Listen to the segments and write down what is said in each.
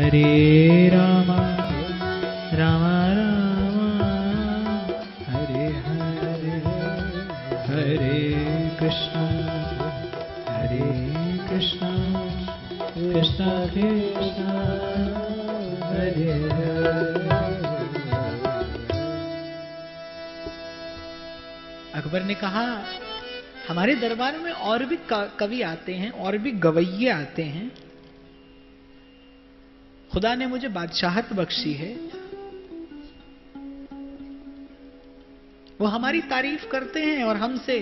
हरे राम राम राम हरे हरे, हरे कृष्ण कृष्ण कृष्ण हरे हरे। अकबर ने कहा, हमारे दरबार में और भी कवि आते हैं, और भी गवैये आते हैं। खुदा ने मुझे बादशाहत बख्शी है, वो हमारी तारीफ करते हैं और हमसे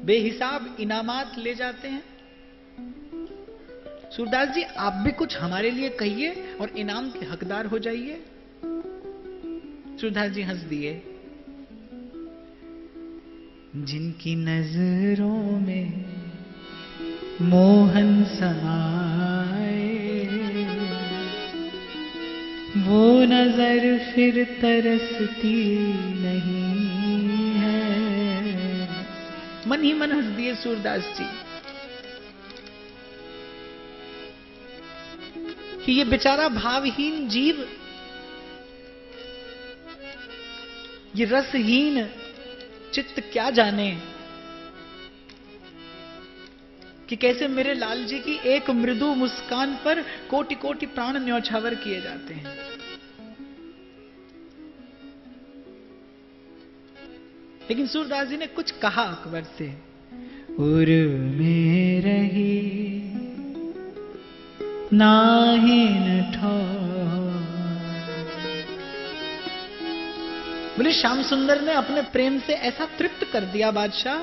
बेहिसाब इनामात ले जाते हैं। सूरदास जी, आप भी कुछ हमारे लिए कहिए और इनाम के हकदार हो जाइए। सूरदास जी हंस दिए। जिनकी नजरों में मोहन समाए, वो नजर फिर तरसती नहीं है। मन ही मन हंस दिए सूरदास जी कि ये बेचारा भावहीन जीव, ये रसहीन चित्त क्या जाने कि कैसे मेरे लाल जी की एक मृदु मुस्कान पर कोटि कोटि प्राण न्यौछावर किए जाते हैं। लेकिन सूरदास जी ने कुछ कहा अकबर से, उर में रही नाहिन ठौर। बोले श्याम सुंदर ने अपने प्रेम से ऐसा तृप्त कर दिया बादशाह,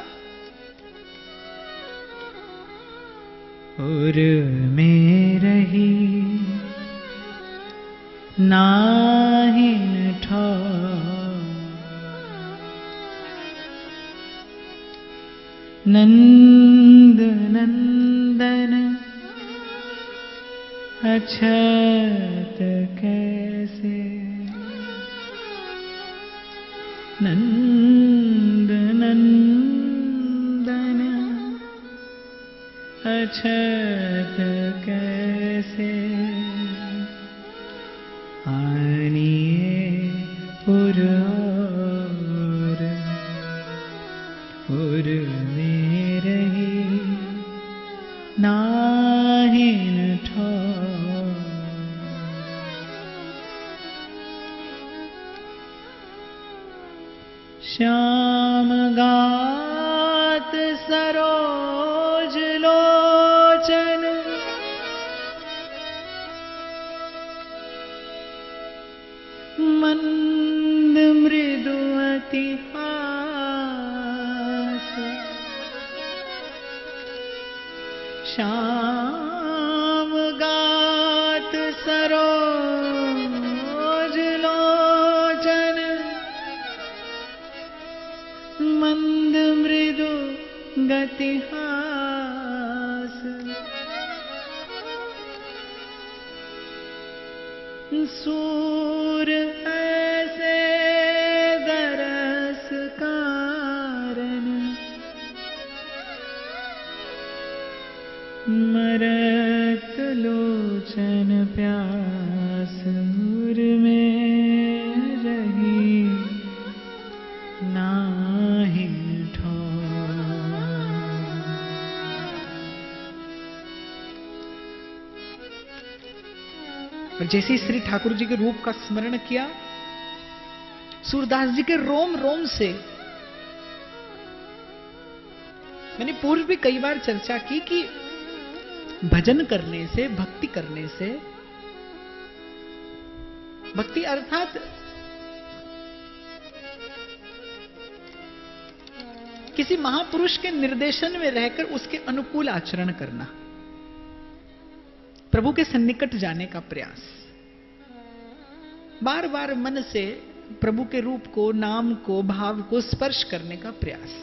और में रही नाहिन ठौर। नंद नंदन अछत कैसे, नंद नंदन अछत कैसे। आनिए पुर में रही नाहिन ठौर। श्याम गात सरोज लोचन, मंद मृदु अति हास। श्याम गात सरोज लोचन, मंद मृदु गति हास। सूर ऐसे दरस कारण, मरत लोचन प्यास। सूर में रही नाहिन ठौर। और जैसे ही श्री ठाकुर जी के रूप का स्मरण किया, सूरदास जी के रोम रोम से, मैंने पूर्व भी कई बार चर्चा की कि भजन करने से, भक्ति करने से, भक्ति अर्थात किसी महापुरुष के निर्देशन में रहकर उसके अनुकूल आचरण करना, प्रभु के सन्निकट जाने का प्रयास, बार बार मन से प्रभु के रूप को, नाम को, भाव को स्पर्श करने का प्रयास।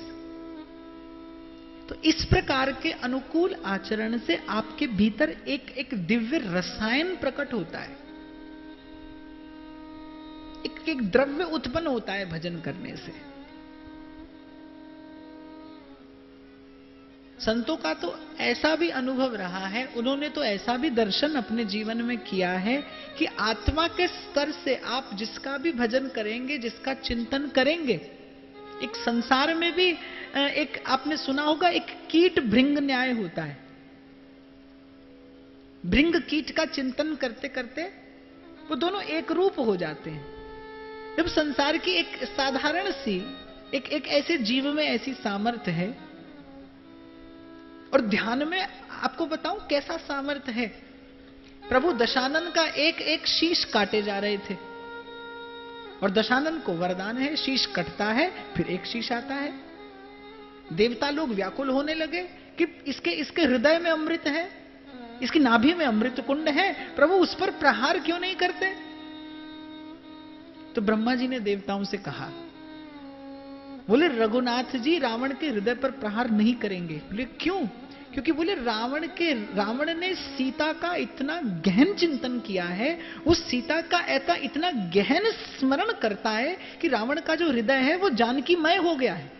तो इस प्रकार के अनुकूल आचरण से आपके भीतर एक एक दिव्य रसायन प्रकट होता है, एक एक द्रव्य उत्पन्न होता है भजन करने से। संतों का तो ऐसा भी अनुभव रहा है, उन्होंने तो ऐसा भी दर्शन अपने जीवन में किया है कि आत्मा के स्तर से आप जिसका भी भजन करेंगे, जिसका चिंतन करेंगे, एक संसार में भी एक आपने सुना होगा, एक कीट भृंग न्याय होता है। भृंग कीट का चिंतन करते करते वो दोनों एक रूप हो जाते हैं। जब संसार की एक साधारण सी एक ऐसे जीव में ऐसी सामर्थ्य है, और ध्यान में आपको बताऊं कैसा सामर्थ्य है। प्रभु दशानन का एक एक शीश काटे जा रहे थे, और दशानन को वरदान है, शीश कटता है फिर एक शीश आता है। देवता लोग व्याकुल होने लगे कि इसके हृदय में अमृत है, इसकी नाभि में अमृत कुंड है, प्रभु उस पर प्रहार क्यों नहीं करते? तो ब्रह्मा जी ने देवताओं से कहा, बोले रघुनाथ जी रावण के हृदय पर प्रहार नहीं करेंगे। बोले क्यों? क्योंकि बोले रावण ने सीता का इतना गहन चिंतन किया है, उस सीता का ऐसा इतना गहन स्मरण करता है कि रावण का जो हृदय है वो जानकीमय हो गया है।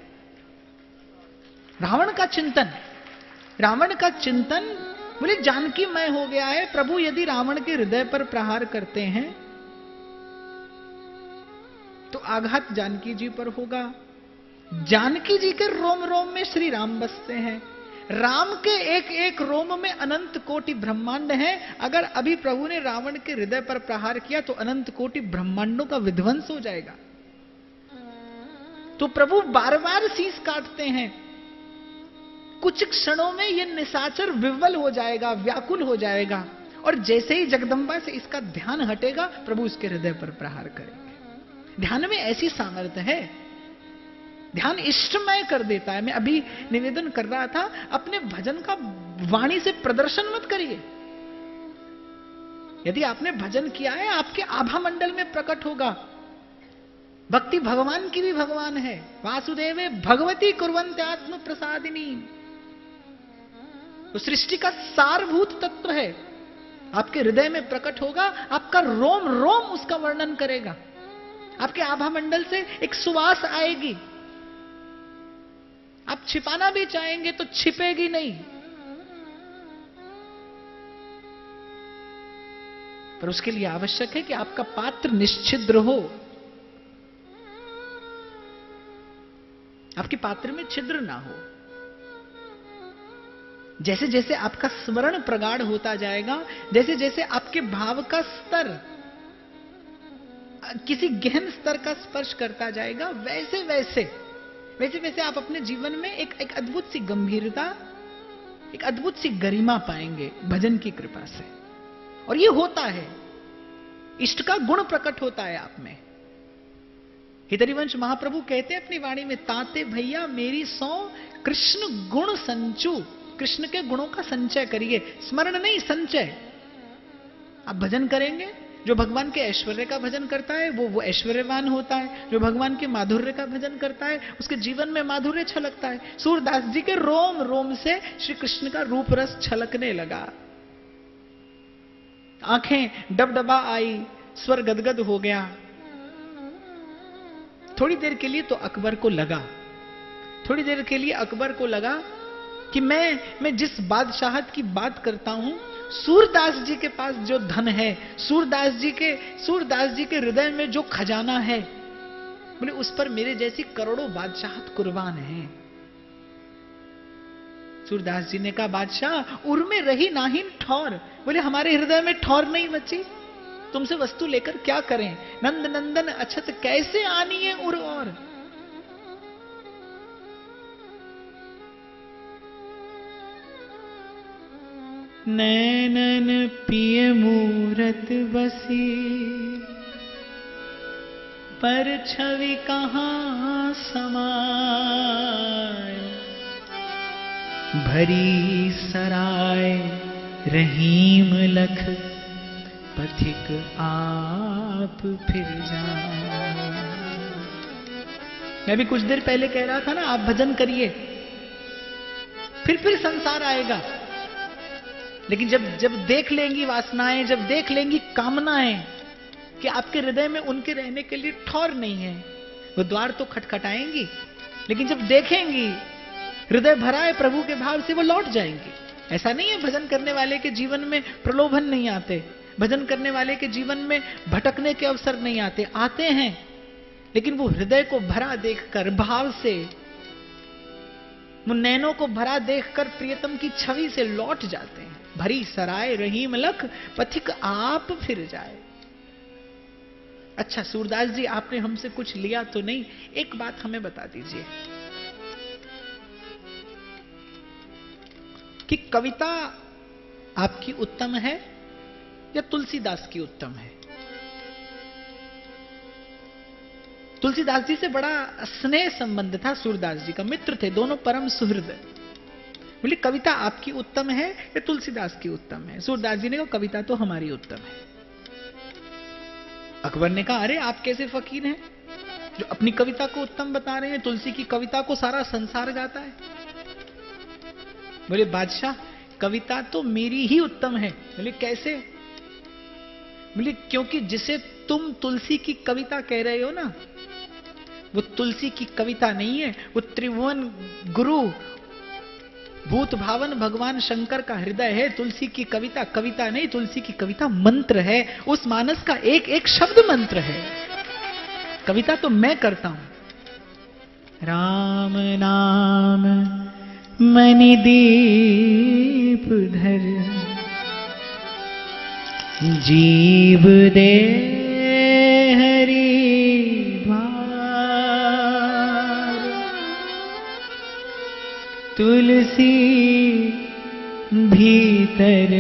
रावण का चिंतन बोले जानकीमय हो गया है। प्रभु यदि रावण के हृदय पर प्रहार करते हैं तो आघात जानकी जी पर होगा। जानकी जी के रोम रोम में श्री राम बसते हैं, राम के एक एक रोम में अनंत कोटि ब्रह्मांड है। अगर अभी प्रभु ने रावण के हृदय पर प्रहार किया तो अनंत कोटि ब्रह्मांडों का विध्वंस हो जाएगा। तो प्रभु बार बार शीश काटते हैं। कुछ क्षणों में यह निशाचर विह्वल हो जाएगा, व्याकुल हो जाएगा, और जैसे ही जगदंबा से इसका ध्यान हटेगा प्रभु उसके हृदय पर प्रहार करेंगे। ध्यान में ऐसी सामर्थ्य है, ध्यान इष्टमय कर देता है। मैं अभी निवेदन कर रहा था, अपने भजन का वाणी से प्रदर्शन मत करिए। यदि आपने भजन किया है आपके आभा मंडल में प्रकट होगा। भक्ति भगवान की भी भगवान है, वासुदेवे भगवती कुर्वन्ते आत्म प्रसादिनी। तो सृष्टि का सारभूत तत्व है, आपके हृदय में प्रकट होगा, आपका रोम रोम उसका वर्णन करेगा। आपके आभा मंडल से एक सुवास आएगी, आप छिपाना भी चाहेंगे तो छिपेगी नहीं। पर उसके लिए आवश्यक है कि आपका पात्र निश्चिद्र हो, आपके पात्र में छिद्र ना हो। जैसे जैसे आपका स्मरण प्रगाढ़ होता जाएगा, जैसे जैसे आपके भाव का स्तर किसी गहन स्तर का स्पर्श करता जाएगा, वैसे वैसे आप अपने जीवन में एक अद्भुत सी गंभीरता, एक अद्भुत सी गरिमा पाएंगे भजन की कृपा से। और ये होता है, इष्ट का गुण प्रकट होता है आप में। हितरिवंश महाप्रभु कहते हैं अपनी वाणी में, ताते भैया मेरी सौ कृष्ण गुण संचू। कृष्ण के गुणों का संचय करिए, स्मरण नहीं संचय। आप भजन करेंगे, जो भगवान के ऐश्वर्य का भजन करता है वो ऐश्वर्यवान होता है। जो भगवान के माधुर्य का भजन करता है उसके जीवन में माधुर्य छलकता है। सूरदास जी के रोम रोम से श्री कृष्ण का रूप रस छलकने लगा। आंखें डबडबा आई, स्वर गदगद हो गया। थोड़ी देर के लिए तो अकबर को लगा कि मैं जिस बादशाहत की बात करता हूं, सूरदास जी के पास जो धन है, सूरदास जी के हृदय में जो खजाना है, बोले उस पर मेरे जैसी करोड़ों बादशाहत कुर्बान है। सूरदास जी ने कहा, बादशाह उर में रही नाहिन ठौर। बोले हमारे हृदय में ठौर नहीं बची, तुमसे वस्तु लेकर क्या करें। नंद नंदन अछत कैसे आनी है उर और। नैनन पिय मूरत बसी, पर छवि कहां समाय। भरी सराय रहीम लख, पथिक आप फिर जाए। मैं भी कुछ देर पहले कह रहा था ना, आप भजन करिए, फिर संसार आएगा। लेकिन जब देख लेंगी वासनाएं, जब देख लेंगी कामनाएं कि आपके हृदय में उनके रहने के लिए ठौर नहीं है, वो द्वार तो खटखटाएंगी। लेकिन जब देखेंगी हृदय भरा है प्रभु के भाव से, वो लौट जाएंगे। ऐसा नहीं है भजन करने वाले के जीवन में प्रलोभन नहीं आते, भजन करने वाले के जीवन में भटकने के अवसर नहीं आते, आते हैं, लेकिन वो हृदय को भरा देखकर, भाव से, वो नैनों को भरा देखकर प्रियतम की छवि से लौट जाते हैं। भरी सराय रहीम लख, पथिक आप फिर जाए। अच्छा सूरदास जी, आपने हमसे कुछ लिया तो नहीं, एक बात हमें बता दीजिए कि कविता आपकी उत्तम है या तुलसीदास की उत्तम है? तुलसीदास जी से बड़ा स्नेह संबंध था सूरदास जी का, मित्र थे, दोनों परम सुहृद। बोले कविता आपकी उत्तम है या तुलसीदास की उत्तम है? सूरदास जी ने कहा कविता तो हमारी उत्तम है। अकबर ने कहा अरे आप कैसे फकीर हैं जो अपनी कविता को उत्तम बता रहे हैं, तुलसी की कविता को सारा संसार गाता है। बोले बादशाह कविता तो मेरी ही उत्तम है। बोले कैसे? बोले क्योंकि जिसे तुम तुलसी की कविता कह रहे हो ना, वो तुलसी की कविता नहीं है, वो त्रिभुवन गुरु भूत भावन भगवान शंकर का हृदय है। तुलसी की कविता कविता नहीं, तुलसी की कविता मंत्र है, उस मानस का एक एक शब्द मंत्र है। कविता तो मैं करता हूं। राम नाम मणि दीप धर, जीव दे हरि तुलसी भीतर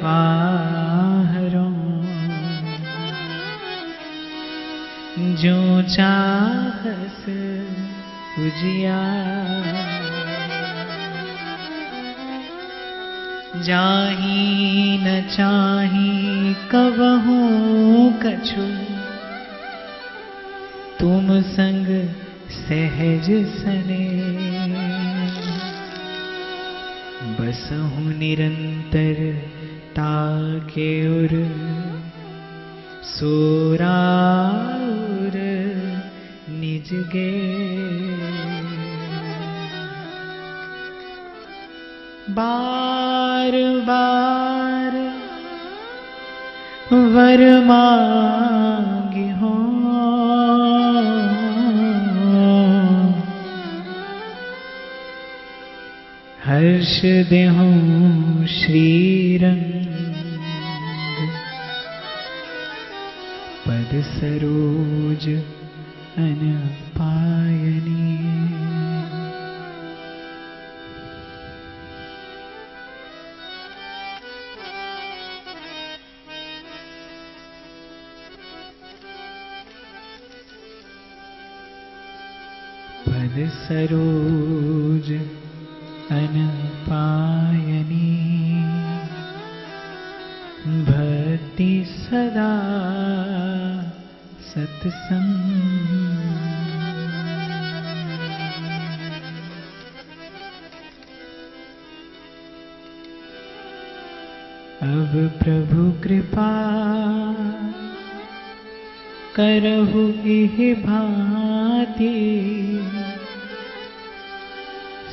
बाहरों, जो चाहस उजियार, जाही न चाही कबहूं कछु, तुम संग सहज सने, बसहु निरंतर ताके उर, सोराउर निज गे। बार बार वर मांगी हो, हर्ष देहूं श्रीरंग, पद सरोज अन पायनी। पद सरोज अन पायनी, भक्ति सदा सत्संग। अब प्रभु कृपा करहु इह भांति,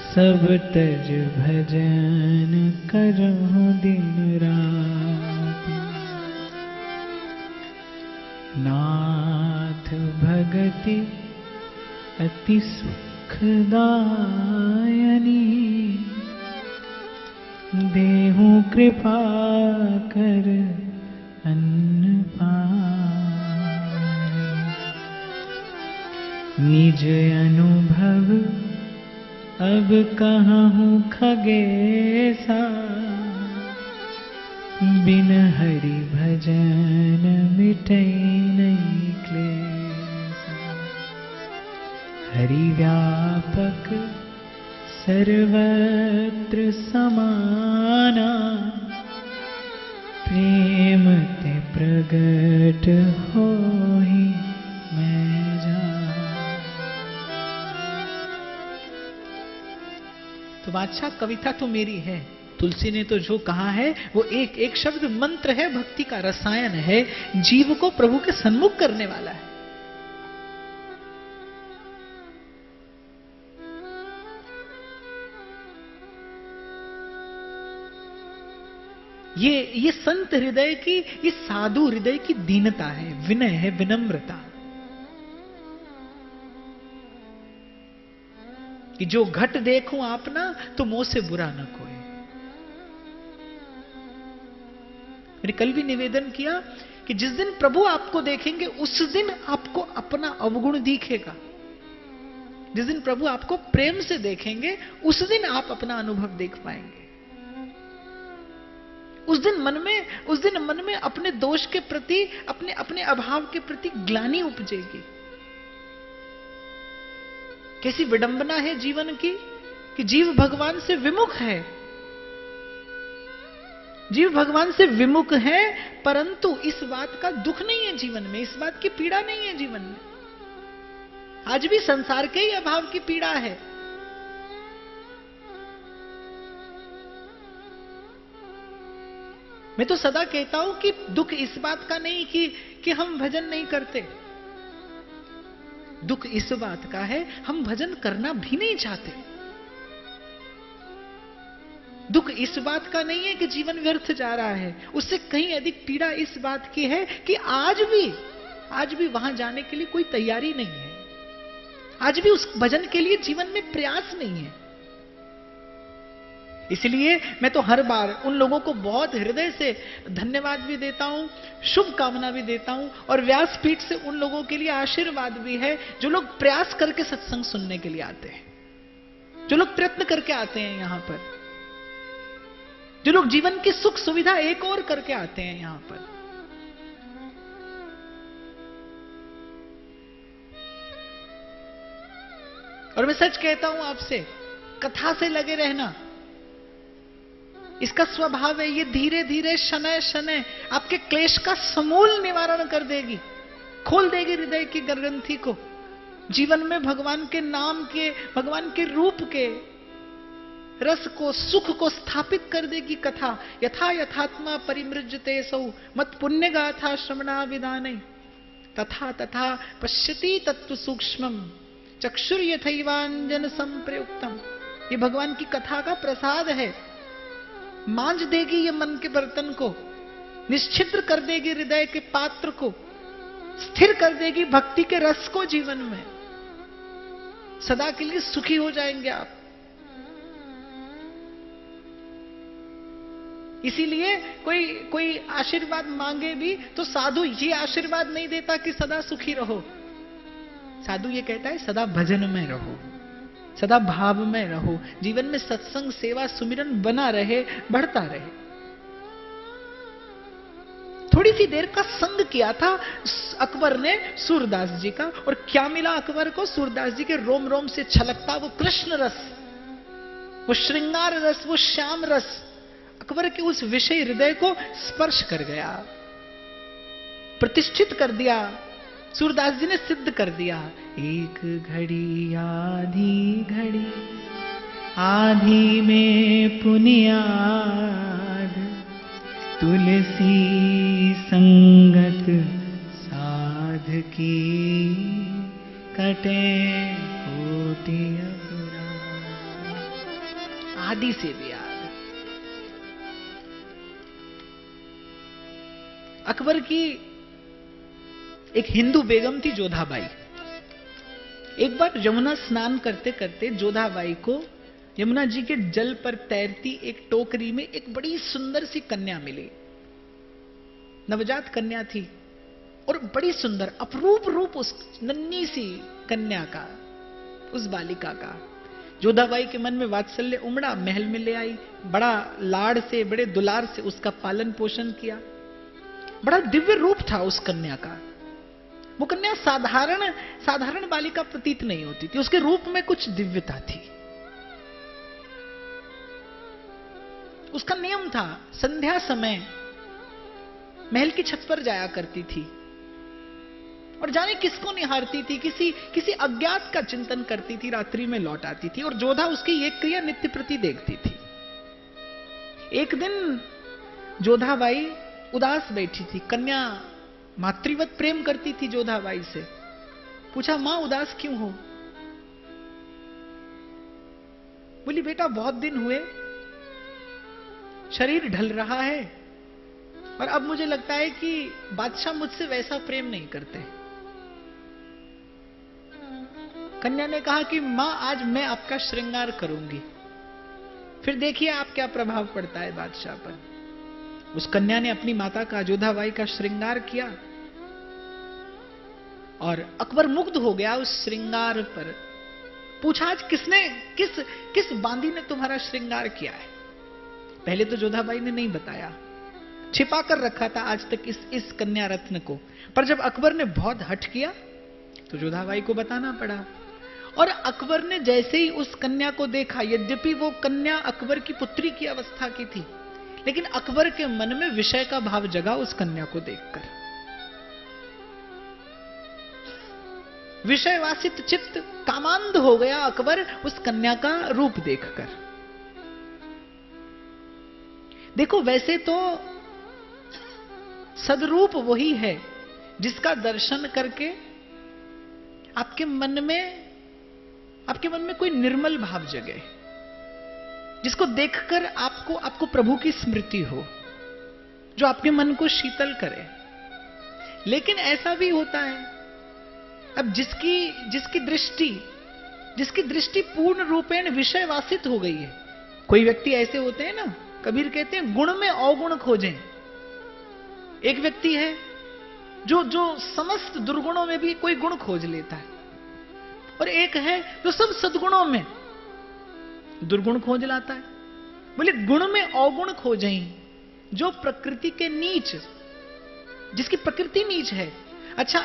सब तज भजन करहु दिन रात। नाथ भगति अति सुखदायनी, देहु कृपा कर अन्न पाय। निज अनुभव अब कहूँ खगेसा, बिन हरि भजन मिटै नहीं क्लेसा। हरि व्यापक सर्वत्र समाना, प्रेम ते प्रगट होहि मैं जान। तो बादशाह कविता तो मेरी है, तुलसी ने तो जो कहा है वो एक एक शब्द मंत्र है, भक्ति का रसायन है, जीव को प्रभु के सन्मुख करने वाला है। ये संत हृदय की, ये साधु हृदय की दीनता है, विनय है, विनम्रता। कि जो घट देखूं आपना तो मुंह से बुरा न कोई। मैंने कल भी निवेदन किया कि जिस दिन प्रभु आपको देखेंगे उस दिन आपको अपना अवगुण दिखेगा। जिस दिन प्रभु आपको प्रेम से देखेंगे उस दिन आप अपना अनुभव देख पाएंगे। उस दिन मन में अपने दोष के प्रति, अपने अभाव के प्रति ग्लानि उपजेगी। कैसी विडंबना है जीवन की कि जीव भगवान से विमुख है। जीव भगवान से विमुख है, परंतु इस बात का दुख नहीं है जीवन में, इस बात की पीड़ा नहीं है जीवन में। आज भी संसार के ही अभाव की पीड़ा है। मैं तो सदा कहता हूं कि दुख इस बात का नहीं कि हम भजन नहीं करते। दुख इस बात का है हम भजन करना भी नहीं चाहते। दुख इस बात का नहीं है कि जीवन व्यर्थ जा रहा है, उससे कहीं अधिक पीड़ा इस बात की है कि आज भी वहां जाने के लिए कोई तैयारी नहीं है। आज भी उस भजन के लिए जीवन में प्रयास नहीं है। इसलिए मैं तो हर बार उन लोगों को बहुत हृदय से धन्यवाद भी देता हूं, शुभकामना भी देता हूं, और व्यासपीठ से उन लोगों के लिए आशीर्वाद भी है जो लोग प्रयास करके सत्संग सुनने के लिए आते हैं, जो लोग प्रयत्न करके आते हैं यहां पर, जो लोग जीवन की सुख सुविधा एक और करके आते हैं यहां पर। और मैं सच कहता हूं आपसे, कथा से लगे रहना इसका स्वभाव है। ये धीरे धीरे शनय शनय आपके क्लेश का समूल निवारण कर देगी, खोल देगी हृदय की ग्रंथि को। जीवन में भगवान के नाम के, भगवान के रूप के रस को, सुख को स्थापित कर देगी कथा। यथा यथात्मा परिमृज्यते सौ मत पुण्य गाथा श्रवणा विदाने तथा तथा पश्यति तत्व सूक्ष्मम चक्षुर यथैवांजन संप्रयुक्तम। ये भगवान की कथा का प्रसाद है। मांझ देगी ये मन के बर्तन को, निश्चित्र कर देगी हृदय के पात्र को, स्थिर कर देगी भक्ति के रस को जीवन में। सदा के लिए सुखी हो जाएंगे आप। इसीलिए कोई आशीर्वाद मांगे भी तो साधु ये आशीर्वाद नहीं देता कि सदा सुखी रहो। साधु ये कहता है सदा भजन में रहो, सदा भाव में रहो, जीवन में सत्संग सेवा सुमिरन बना रहे, बढ़ता रहे। थोड़ी सी देर का संग किया था अकबर ने सूरदास जी का, और क्या मिला अकबर को? सूरदास जी के रोम रोम से छलकता वो कृष्ण रस, वो श्रृंगार रस, वो श्याम रस अकबर के उस विषय हृदय को स्पर्श कर गया, प्रतिष्ठित कर दिया। सूरदास जी ने सिद्ध कर दिया। एक घड़ी आधी घड़ी, आधी में पुनियाद, तुलसी संगत साध की, कटे कोटि अपराध। आदि से भी याद। अकबर की एक हिंदू बेगम थी जोधाबाई। एक बार यमुना स्नान करते करते जोधाबाई को यमुना जी के जल पर तैरती एक टोकरी में एक बड़ी सुंदर सी कन्या मिली। नवजात कन्या थी और बड़ी सुंदर अपरूप रूप उस नन्ही सी कन्या का, उस बालिका का। जोधाबाई के मन में वात्सल्य उमड़ा, महल में ले आई, बड़ा लाड़ से, बड़े दुलार से उसका पालन पोषण किया। बड़ा दिव्य रूप था उस कन्या का। वो कन्या साधारण बालिका प्रतीत नहीं होती थी, उसके रूप में कुछ दिव्यता थी। उसका नियम था, संध्या समय महल की छत पर जाया करती थी और जाने किसको निहारती थी, किसी अज्ञात का चिंतन करती थी, रात्रि में लौट आती थी और जोधा उसकी ये क्रिया नित्य प्रति देखती थी। एक दिन जोधाबाई उदास बैठी थी। कन्या मातृवत प्रेम करती थी जोधाबाई से। पूछा, मां उदास क्यों हो? बोली, बेटा बहुत दिन हुए, शरीर ढल रहा है, और अब मुझे लगता है कि बादशाह मुझसे वैसा प्रेम नहीं करते। कन्या ने कहा कि मां आज मैं आपका श्रृंगार करूंगी। फिर देखिए आप क्या प्रभाव पड़ता है बादशाह पर। उस कन्या ने अपनी माता का जोधाबाई का श्रृंगार किया और अकबर मुग्ध हो गया उस श्रृंगार पर। पूछा आज किसने किस बांदी ने तुम्हारा श्रृंगार किया है? पहले तो जोधाबाई ने नहीं बताया, छिपा कर रखा था आज तक इस कन्या रत्न को। पर जब अकबर ने बहुत हठ किया तो जोधाबाई को बताना पड़ा। और अकबर ने जैसे ही उस कन्या को देखा, यद्यपि वो कन्या अकबर की पुत्री की अवस्था की थी, लेकिन अकबर के मन में विषय का भाव जगा उस कन्या को देखकर। विषय वासित चित्त कामांध हो गया अकबर उस कन्या का रूप देखकर। देखो वैसे तो सदरूप वही है जिसका दर्शन करके आपके मन में कोई निर्मल भाव जगे, जिसको देखकर आपको प्रभु की स्मृति हो, जो आपके मन को शीतल करे। लेकिन ऐसा भी होता है, अब जिसकी दृष्टि पूर्ण रूपेण विषय वासित हो गई है। कोई व्यक्ति ऐसे होते हैं ना, कबीर कहते हैं गुण में अवगुण खोजें। एक व्यक्ति है जो समस्त दुर्गुणों में भी कोई गुण खोज लेता है, और एक है जो सब सद्गुणों में दुर्गुण खोज लाता है। बोले गुण में अवगुण खोजें, जो प्रकृति के नीच, जिसकी प्रकृति नीच है। अच्छा,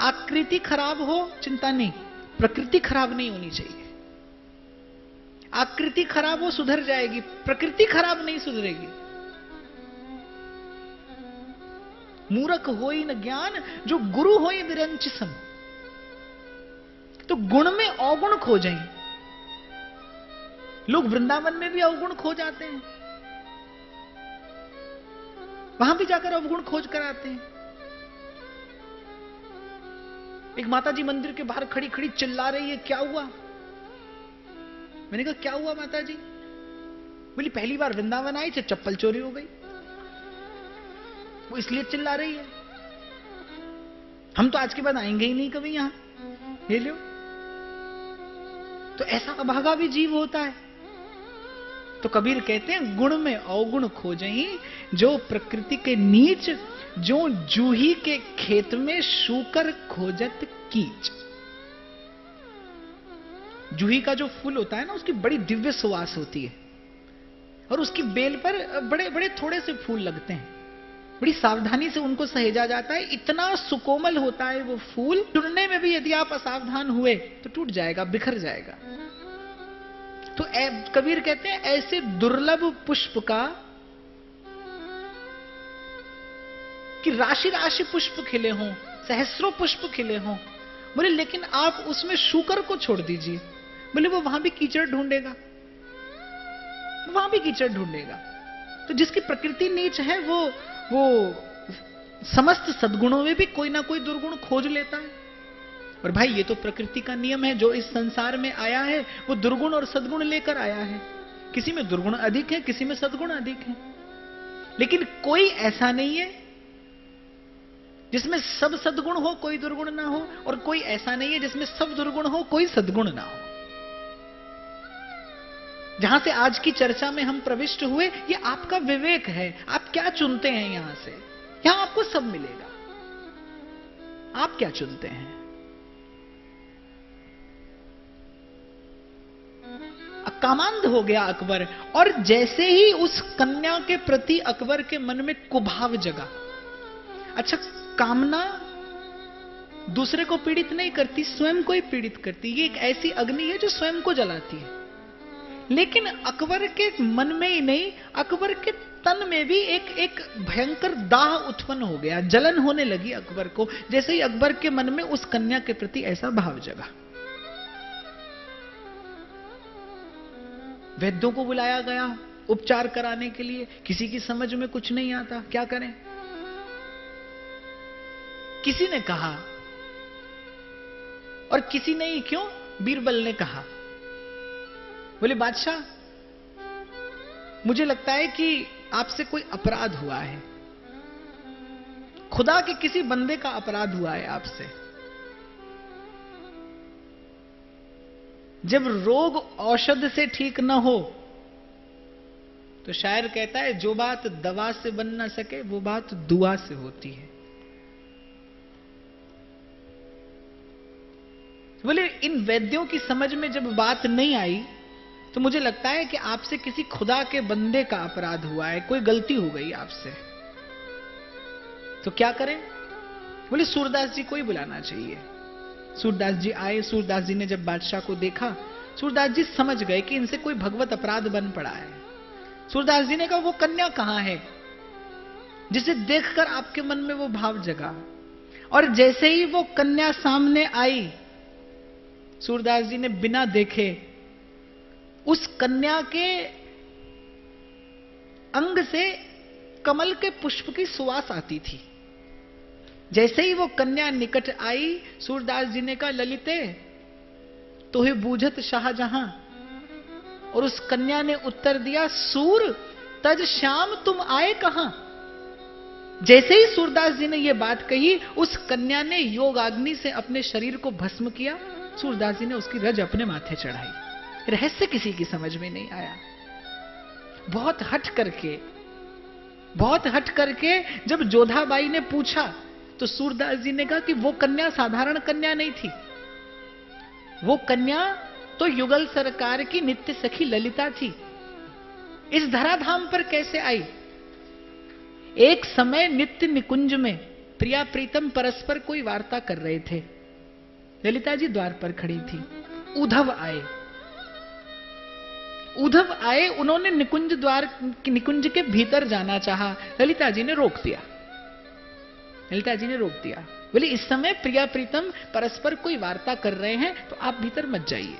आकृति खराब हो चिंता नहीं, प्रकृति खराब नहीं होनी चाहिए। आकृति खराब हो सुधर जाएगी, प्रकृति खराब नहीं सुधरेगी। मूर्ख होई न ज्ञान, जो गुरु होई विरंच सम। तो गुण में अवगुण खोजें। लोग वृंदावन में भी अवगुण खो जाते हैं, वहां भी जाकर अवगुण खोज कर आते हैं। एक माताजी मंदिर के बाहर खड़ी खड़ी चिल्ला रही है, क्या हुआ? मैंने कहा क्या हुआ माताजी? बोली पहली बार वृंदावन आई थी, चप्पल चोरी हो गई, वो इसलिए चिल्ला रही है। हम तो आज के बाद आएंगे ही नहीं कभी यहां, ले लो। तो ऐसा अभागा भी जीव होता है। तो कबीर कहते हैं गुण में अवगुण खोजें, जो प्रकृति के नीच, जो जूही के खेत में शूकर खोजत कीच। जूही का जो फूल होता है ना, उसकी बड़ी दिव्य सुवास होती है, और उसकी बेल पर बड़े बड़े थोड़े से फूल लगते हैं। बड़ी सावधानी से उनको सहेजा जाता है, इतना सुकोमल होता है वो फूल। चुनने में भी यदि आप असावधान हुए तो टूट जाएगा, बिखर जाएगा। तो कबीर कहते हैं ऐसे दुर्लभ पुष्प का कि राशि राशि पुष्प खिले हों, सहस्रों पुष्प खिले हों। बोले लेकिन आप उसमें शूकर को छोड़ दीजिए। बोले वो वहां भी कीचड़ ढूंढेगा, वहां भी कीचड़ ढूंढेगा। तो जिसकी प्रकृति नीच है वो समस्त सद्गुणों में भी कोई ना कोई दुर्गुण खोज लेता है। और भाई ये तो प्रकृति का नियम है, जो इस संसार में आया है वो दुर्गुण और सद्गुण लेकर आया है। किसी में दुर्गुण अधिक है, किसी में सद्गुण अधिक है, लेकिन कोई ऐसा नहीं है जिसमें सब सद्गुण हो कोई दुर्गुण ना हो, और कोई ऐसा नहीं है जिसमें सब दुर्गुण हो कोई सद्गुण ना हो। जहां से आज की चर्चा में हम प्रविष्ट हुए, ये आपका विवेक है। आप क्या चुनते हैं यहां से? यहां आपको सब मिलेगा, आप क्या चुनते हैं? कामांध हो गया अकबर, और जैसे ही उस कन्या के प्रति अकबर के मन में कुभाव जगा। अच्छा, कामना दूसरे को पीड़ित नहीं करती, स्वयं को ही पीड़ित करती। ये एक ऐसी अग्नि है जो स्वयं को जलाती है। लेकिन अकबर के मन में ही नहीं, अकबर के तन में भी एक भयंकर दाह उत्पन्न हो गया, जलन होने लगी अकबर को, जैसे ही अकबर के मन में उस कन्या के प्रति ऐसा भाव जगा। वैद्यों को बुलाया गया उपचार कराने के लिए। किसी की समझ में कुछ नहीं आता, क्या करें? किसी ने कहा, और किसी ने ही क्यों, बीरबल ने कहा, बोले बादशाह मुझे लगता है कि आपसे कोई अपराध हुआ है। खुदा के किसी बंदे का अपराध हुआ है आपसे। जब रोग औषध से ठीक न हो तो शायर कहता है जो बात दवा से बन ना सके वो बात दुआ से होती है। बोले इन वैद्यों की समझ में जब बात नहीं आई तो मुझे लगता है कि आपसे किसी खुदा के बंदे का अपराध हुआ है, कोई गलती हो गई आपसे। तो क्या करें? बोले सूरदास जी को ही बुलाना चाहिए। सूरदास जी आए। सूरदास जी ने जब बादशाह को देखा, सूरदास जी समझ गए कि इनसे कोई भगवत अपराध बन पड़ा है। सूरदास जी ने कहा वो कन्या कहां है जिसे देखकर आपके मन में वो भाव जगा? और जैसे ही वो कन्या सामने आई, सूरदास जी ने बिना देखे उस कन्या के अंग से कमल के पुष्प की सुवास आती थी। जैसे ही वो कन्या निकट आई, सूरदास जी ने कहा ललिते तोहे बूझत शाहजहां। और उस कन्या ने उत्तर दिया सूर तज श्याम तुम आए कहां। जैसे ही सूरदास जी ने यह बात कही, उस कन्या ने योगाग्नि से अपने शरीर को भस्म किया। सूरदास जी ने उसकी रज अपने माथे चढ़ाई। रहस्य किसी की समझ में नहीं आया। बहुत हट करके जब जोधाबाई ने पूछा तो सूरदास जी ने कहा कि वो कन्या साधारण कन्या नहीं थी। वो कन्या तो युगल सरकार की नित्य सखी ललिता थी। इस धराधाम पर कैसे आई? एक समय नित्य निकुंज में प्रिया प्रीतम परस्पर कोई वार्ता कर रहे थे। ललिता जी द्वार पर खड़ी थी। उद्धव आए। उन्होंने निकुंज के भीतर जाना चाहा। ललिता जी ने रोक दिया। बोले इस समय प्रिया प्रीतम परस्पर कोई वार्ता कर रहे हैं तो आप भीतर मत जाइए।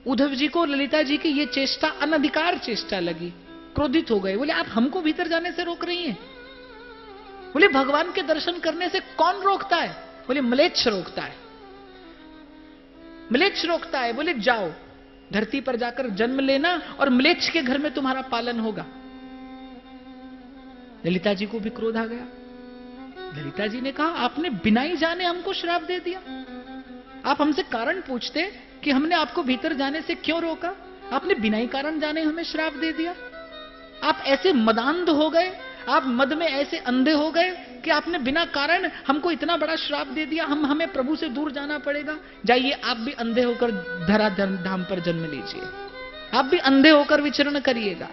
उद्धव जी को ललिता जी की यह चेष्टा अनधिकार चेष्टा लगी। क्रोधित हो गए। बोले आप हमको भीतर जाने से रोक रही हैं? बोले भगवान के दर्शन करने से कौन रोकता है? बोले म्लेच्छ रोकता है। बोले जाओ धरती पर जाकर जन्म लेना और म्लेच्छ के घर में तुम्हारा पालन होगा। ललिता जी को भी क्रोध आ गया। ललिता जी ने कहा आपने बिना ही जाने हमको श्राप दे दिया। आप हमसे कारण पूछते कि हमने आपको भीतर जाने से क्यों रोका। आपने बिना ही कारण जाने हमें श्राप दे दिया। आप ऐसे मदांध हो गए, आप मद में ऐसे अंधे हो गए कि आपने बिना कारण हमको इतना बड़ा श्राप दे दिया। हमें प्रभु से दूर जाना पड़ेगा। जाइए आप भी अंधे होकर धराधाम पर जन्म लीजिए। आप भी अंधे होकर विचरण करिएगा।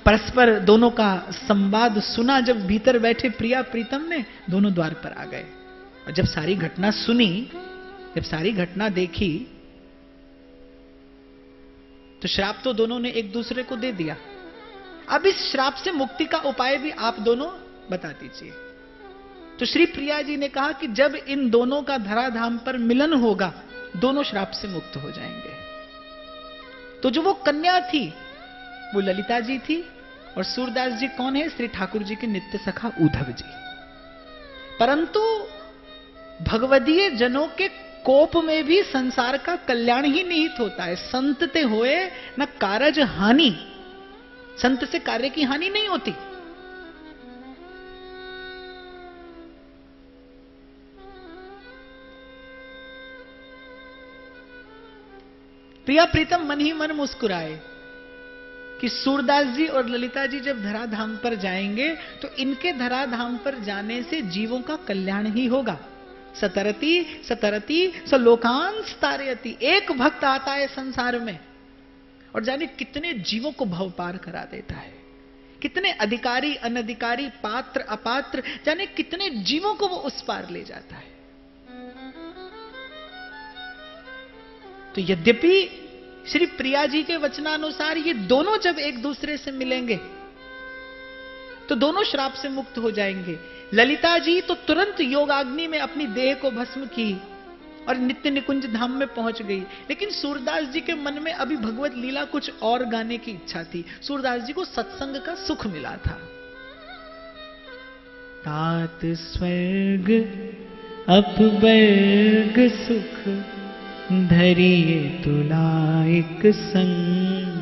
परस्पर दोनों का संवाद सुना। जब भीतर बैठे प्रिया प्रीतम ने, दोनों द्वार पर आ गए। और जब सारी घटना सुनी, जब सारी घटना देखी, तो श्राप तो दोनों ने एक दूसरे को दे दिया। अब इस श्राप से मुक्ति का उपाय भी आप दोनों बता दीजिए। तो श्री प्रिया जी ने कहा कि जब इन दोनों का धराधाम पर मिलन होगा, दोनों श्राप से मुक्त हो जाएंगे। तो जो वो कन्या थी वो ललिता जी थी, और सूरदास जी कौन है? श्री ठाकुर जी के नित्य सखा उद्धव जी। परंतु भगवदीय जनों के कोप में भी संसार का कल्याण ही निहित होता है। संत ते होए न कारज हानि। संत से कार्य की हानि नहीं होती। प्रिया प्रीतम मन ही मन मुस्कुराए कि सूरदास जी और ललिता जी जब धराधाम पर जाएंगे तो इनके धराधाम पर जाने से जीवों का कल्याण ही होगा। सतरती सतरती सलोकांस तारयति। एक भक्त आता है संसार में और जाने कितने जीवों को भव पार करा देता है। कितने अधिकारी अनधिकारी, पात्र अपात्र, जाने कितने जीवों को वो उस पार ले जाता है। तो यद्यपि श्री प्रिया जी के वचनानुसार ये दोनों जब एक दूसरे से मिलेंगे तो दोनों श्राप से मुक्त हो जाएंगे। ललिता जी तो तुरंत योगाग्नि में अपनी देह को भस्म की और नित्य निकुंज धाम में पहुंच गई। लेकिन सूरदास जी के मन में अभी भगवत लीला कुछ और गाने की इच्छा थी। सूरदास जी को सत्संग का सुख मिला था। तात स्वर्ग अपवर्ग सुख धरिए तुलाइक संग।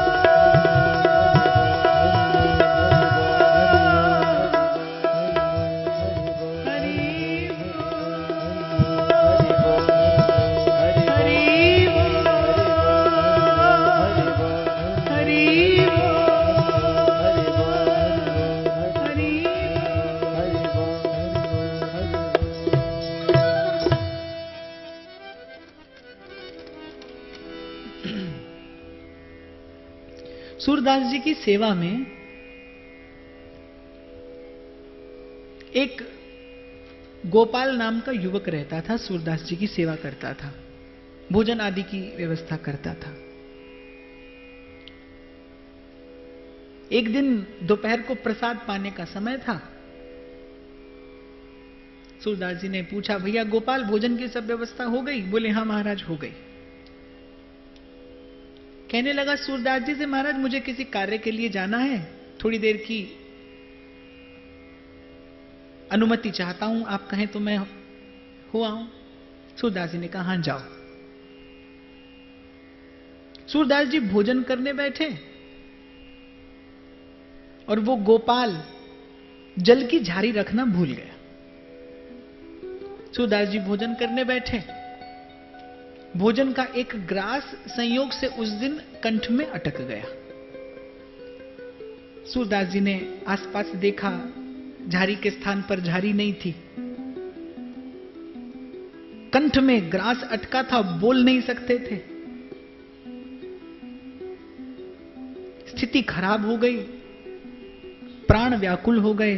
सूरदास जी की सेवा में एक गोपाल नाम का युवक रहता था, सूरदास जी की सेवा करता था, भोजन आदि की व्यवस्था करता था। एक दिन दोपहर को प्रसाद पाने का समय था। सूरदास जी ने पूछा, भैया गोपाल, भोजन की सब व्यवस्था हो गई? बोले, हाँ महाराज, हो गई। कहने लगा सूरदास जी से, महाराज मुझे किसी कार्य के लिए जाना है, थोड़ी देर की अनुमति चाहता हूं, आप कहें तो मैं हो आऊं? सूरदास जी ने कहा, हां जाओ। सूरदास जी भोजन करने बैठे और वो गोपाल जल की झारी रखना भूल गया। सूरदास जी भोजन करने बैठे, भोजन का एक ग्रास संयोग से उस दिन कंठ में अटक गया। सूरदास जी ने आसपास देखा, झारी के स्थान पर झारी नहीं थी, कंठ में ग्रास अटका था, बोल नहीं सकते थे। स्थिति खराब हो गई, प्राण व्याकुल हो गए।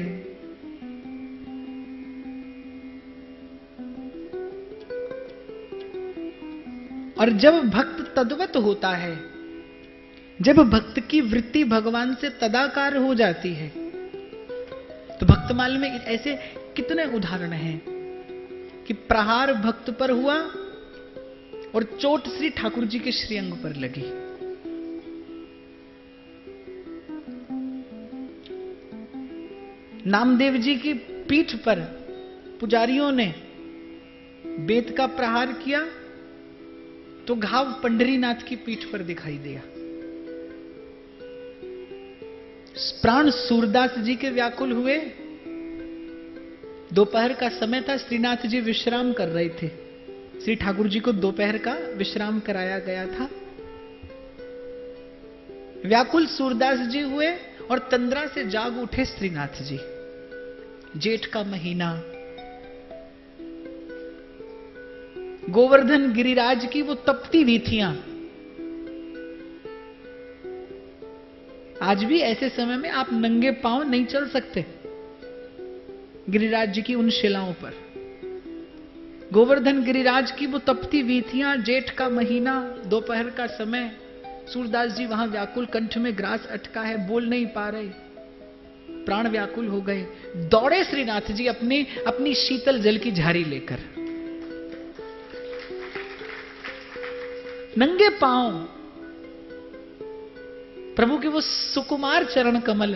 और जब भक्त तद्वत होता है, जब भक्त की वृत्ति भगवान से तदाकार हो जाती है, तो भक्तमाल में ऐसे कितने उदाहरण हैं कि प्रहार भक्त पर हुआ और चोट श्री ठाकुर जी के श्रीअंग पर लगी। नामदेव जी की पीठ पर पुजारियों ने बेत का प्रहार किया तो घाव पंढरीनाथ की पीठ पर दिखाई दिया। प्राण सूरदास जी के व्याकुल हुए। दोपहर का समय था, श्रीनाथ जी विश्राम कर रहे थे। श्री ठाकुर जी को दोपहर का विश्राम कराया गया था। व्याकुल सूरदास जी हुए और तंद्रा से जाग उठे श्रीनाथ जी। जेठ का महीना, गोवर्धन गिरिराज की वो तपती वीथियां। आज भी ऐसे समय में आप नंगे पांव नहीं चल सकते गिरिराज जी की उन शिलाओं पर। गोवर्धन गिरिराज की वो तपती वीथियां, जेठ का महीना, दोपहर का समय, सूरदास जी वहां व्याकुल, कंठ में ग्रास अटका है, बोल नहीं पा रहे, प्राण व्याकुल हो गए। दौड़े श्रीनाथ जी अपनी शीतल जल की झारी लेकर, नंगे पांव प्रभु के वो सुकुमार चरण कमल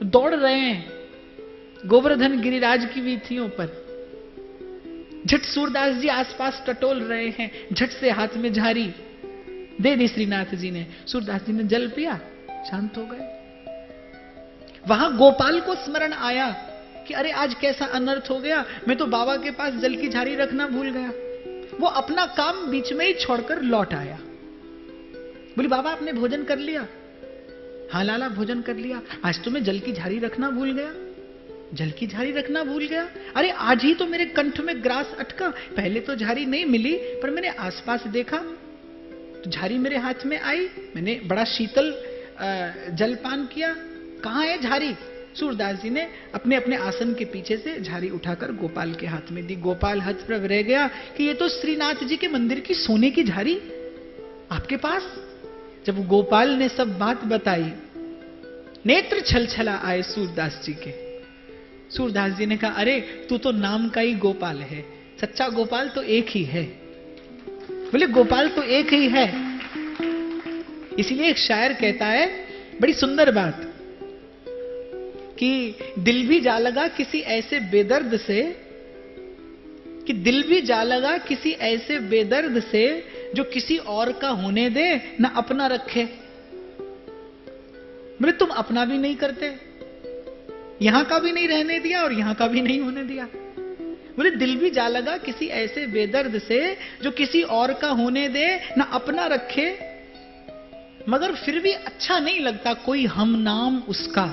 दौड़ रहे हैं गोवर्धन गिरिराज की वीथियों पर। झट सूरदास जी आसपास टटोल रहे हैं, झट से हाथ में झारी दे दी श्रीनाथ जी ने। सूरदास जी ने जल पिया, शांत हो गए। वहां गोपाल को स्मरण आया कि अरे आज कैसा अनर्थ हो गया, मैं तो बाबा के पास जल की झारी रखना भूल गया। वो अपना काम बीच में ही छोड़कर लौट आया। बोली, बाबा आपने भोजन कर लिया? हाँ लाला, भोजन कर लिया। आज तो मैं जल की झारी रखना भूल गया। जल की झारी रखना भूल गया? अरे आज ही तो मेरे कंठ में ग्रास अटका। पहले तो झारी नहीं मिली, पर मैंने आसपास देखा तो झारी मेरे हाथ में आई, मैंने बड़ा शीतल जलपान किया। कहां है झारी? सूरदास जी ने अपने अपने आसन के पीछे से झारी उठाकर गोपाल के हाथ में दी। गोपाल हतप्रभ रह गया कि ये तो श्रीनाथ जी के मंदिर की सोने की झारी आपके पास। जब गोपाल ने सब बात बताई, नेत्र छलछला आए सूरदास जी के। सूरदास जी ने कहा, अरे तू तो नाम का ही गोपाल है, सच्चा गोपाल तो एक ही है। बोले, गोपाल तो एक ही है। इसीलिए एक शायर कहता है बड़ी सुंदर बात कि दिल भी जा लगा किसी ऐसे बेदर्द से, कि दिल भी जा लगा किसी ऐसे बेदर्द से जो किसी और का होने दे ना अपना रखे। बोले, तुम अपना भी नहीं करते, यहां का भी नहीं रहने दिया और यहां का भी नहीं होने दिया। बोले, दिल भी जा लगा किसी ऐसे बेदर्द से जो किसी और का होने दे ना अपना रखे, मगर फिर भी अच्छा नहीं लगता कोई हम नाम उसका।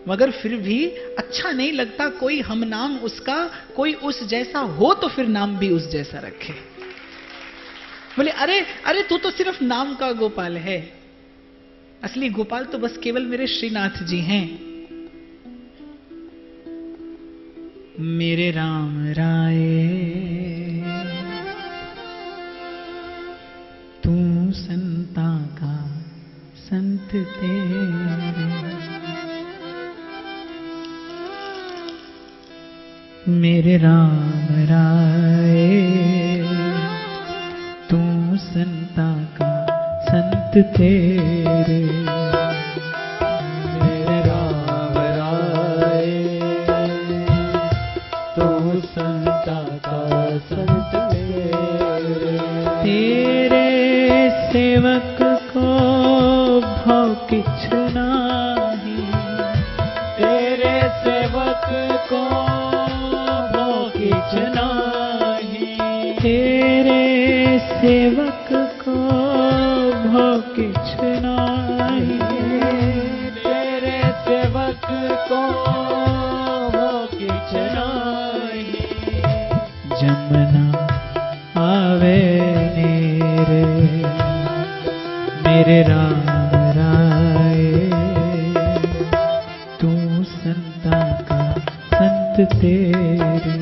मगर फिर भी अच्छा नहीं लगता कोई हम नाम उसका। कोई उस जैसा हो तो फिर नाम भी उस जैसा रखे। बोले, अरे अरे तू तो सिर्फ नाम का गोपाल है, असली गोपाल तो बस केवल मेरे श्रीनाथ जी हैं। मेरे राम राय तू संता का संत तेरे, मेरे राम राय तू संता का संत तेरे, मेरे राम राय तू संता का संत तेरे, तेरे सेवक को भव किछ नाही, तेरे सेवक को भव किछ नाही, तेरे सेवक को भव किछ नाही, तेरे सेवक को भव किछ नाही, जमुना आवे नेरे, मेरे राम राय तू संता का संत तेरे,